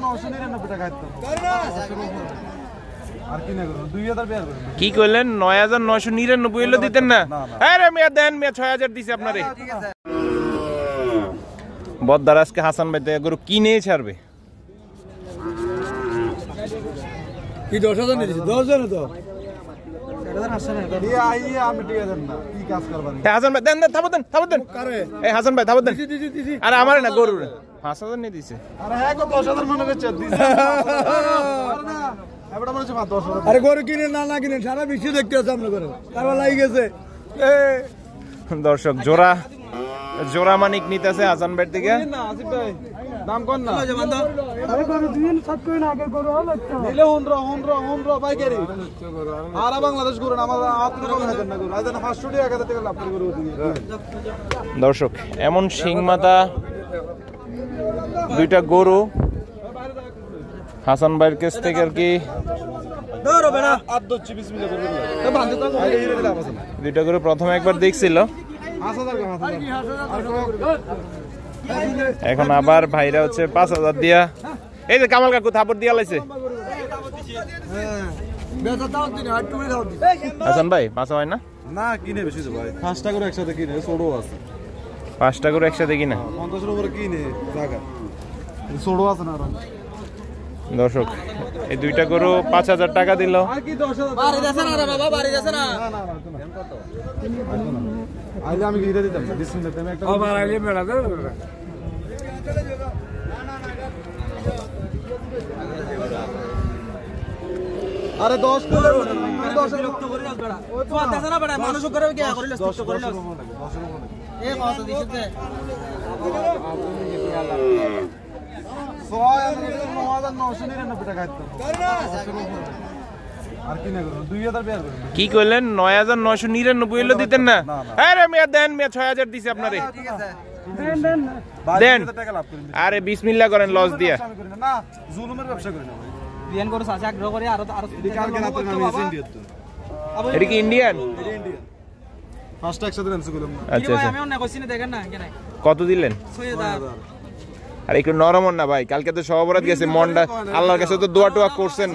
999 টাকা আর কি না করুন 2000 বের করুন কি কইলেন 9999 হলো দিতেন না আরে মিয়া দেন মিয়া 6000 দিছি আপনারে ঠিক আছে বদ্দার আজকে হাসান ভাই গরু কিনে ছাড়বে কি 10000 নিয়েছি 10000 তো হাসান ভাই দেন থাবো দেন এই হাসান ভাই থাবো দেন আরে আমার না গরু 5000 নিয়ে দিছে আরে হ্যাঁ কত 10000 মনে করছে দিছে এবারে মনে হচ্ছে 10000 আরে গরু কিনে না কিনে সারা বিশ্ব দেখতে আছে আমরা করে তারপর লাগি গেছে দর্শক জোড়া মানিক নিতেছে হাসান ভাই থেকে না আসিফ ভাই দাম কোন না আরে গরু দিন সব কই না আগে গরু হলো নিলে 100 পাইকারি আর বাংলাদেশ গরু আমার আপনি কোন হাজার না গরু আজ 500 টাকা 1000 টাকা লাভ করে গরু দর্শক এমন শিং মাথা দুইটা গরু হাসান ভাইয়ের কাছ থেকে আর কি দুইটা গরু প্রথমে একবার দেখছিল এখন আবার ভাইরা হচ্ছে 5000 দিয়া এই যে কামাল কাকু থাপড় দিয়া লাইছে হাসান ভাই 5 হয় না না কিনে বেশি তো ভাই 5টা করে একসাথে কিনে ছোটও আছে 5টা করে একসাথে কিনা 50 এর উপরে কিনে জায়গা ছোটও আছে না দর্শক এই দুইটা গরু 5000 টাকা দিল আর কি 10000 বাড়ি যাচ্ছে না রে বাবা বাড়ি যাচ্ছে না না আইলে আমি গিরে দিতাম বিসমিল্লাহ তুমি একটা আবার আইলে মেলা দে আরে 10 করে 10 বিরক্ত করে না বড়া তো আদাছ না বড়া মানুষ করে কি করিলে স্পষ্ট করিলে এ কত দিছে কি কইলেন 9999 হলো দিতেন না আরে মিয়া দেন মিয়া 6000 দিছি আপনারে ঠিক আছে দেন আরে বিসমিল্লাহ করেন লস দিয়া না জুলুমের ব্যবসা করি না বিয়ান করে সাথে আগ্রহ করে আর কালকে রাতে আমি ইন্ডিয়াত এটা কি ইন্ডিয়ান ফার্স্ট একসাথে রেন্স করলাম আচ্ছা আচ্ছা আমি অন্য কোশ্চেনে দেখেন না কেন কত দিলেন 6000 আর একটু নরম না ভাই কালকে তো সহবরাত গেছে মনটা আল্লাহর কাছে তো দোয়া টোয়া করছেন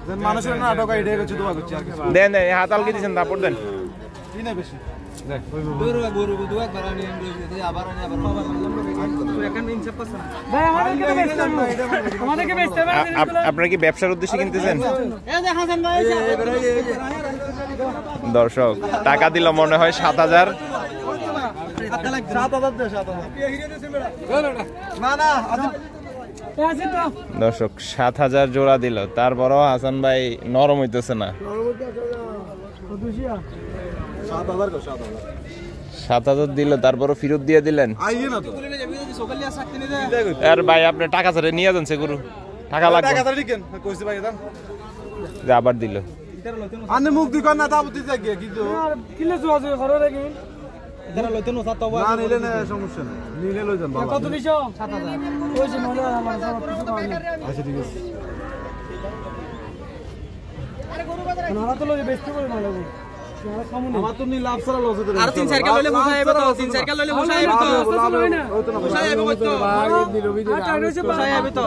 দেন মানুষের না আটকা এটাই হচ্ছে দোয়া করছি আর কিছু দেন দেন হাত আলকে দিয়েছেন তারপর দেন কি না বেশি দেখ গরু দোয়া একবার আনি আবার এখন ইনসাফ করছ না ভাই আমাদেরকে বেচতে হবে আপনারা কি ব্যবসার উদ্দেশ্যে কিনতেছেন এই যে হাসান ভাই দর্শক টাকা দিল মনে হয় 7000 দর্শক 7000 জোড়া দিল তারপরও হাসান ভাই নরম হইতেছে না 7000 দিল তারপরও ফেরত দিয়ে দিলেন আর ভাই আপনি টাকা ছাড়া নিয়ে যান সে গরু টাকা লাগবে আবার দিল আনে মুখ দিকন না তাও দিতে গিয়ে কিন্তু কিলে জোয়াজ করে রাখি এরা লইতে না সাত না নিলে না সমস্যা নেই নিলে লই যান কত দিছো 7000 ওই যে নলে আমার সব কিছু পাওয়া না আচ্ছা ঠিক আছে নারা তো লই বেচতে করে না লাগো আমার তো নি লাভ ছাড়া লস হতে আর 3-4 কা লইলে বসাইবে তো 3-4 কা লইলে বসাইবে তো বসাইবে তো বসাইবে তো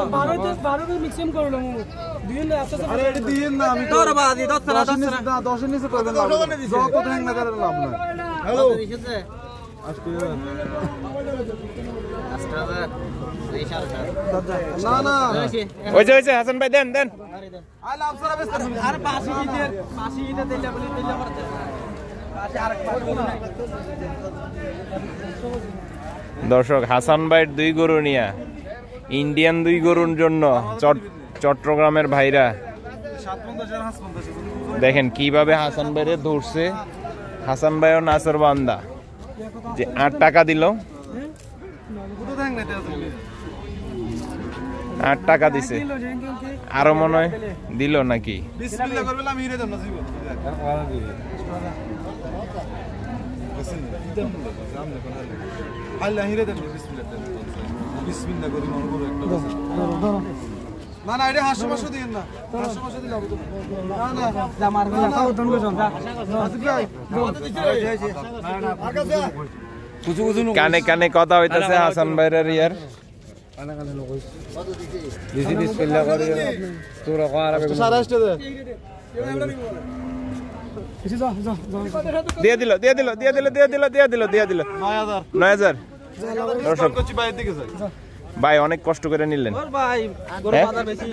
12 মিক্সিং করলাম দিন আস্তে আস্তে আরে এটি দিন না আমি তোর বাদি 10 এর নিচে করবেন লাভ যত হ্যাং না করে লাভ না হ্যালো দিছে আজকে না না ওই যে হাসান ভাই দেন দেন আই লাভ ছাড়া বেশ আর 80 ইটা দিলে বলি দিলে করতে 80 আরেক দর্শক হাসান ভাইয়ের 2 গরু নিয়া ইন্ডিয়ান 2 গরুর জন্য চট্টগ্রামের ভাইরা দেখেন কিভাবে হাসান ভাইরে ধরছে হাসান ভাইও নাসর বান্দা যে 8 টাকা দিল 8 টাকা দিছে আরো মনে হয় দিল নাকি বিসমিল্লাহ করবে আমি হিরে দেব না জীবন আল্লাহ হিরে দেব বিসমিল্লাহ বিসমিল্লাহ করি মন করে একটা না না এটা হাসি মাসো দিন না হাসি মাসো দিলে হবে না না জামার কথা উঠন গো সংখ্যা কানে কানে কথা হইতাছে হাসান ভাইয়ের ইয়ার দিয়ে দিল 9,000 দর্শক ভাই অনেক কষ্ট করে নিলেন ভাই গরু বাজার বেশি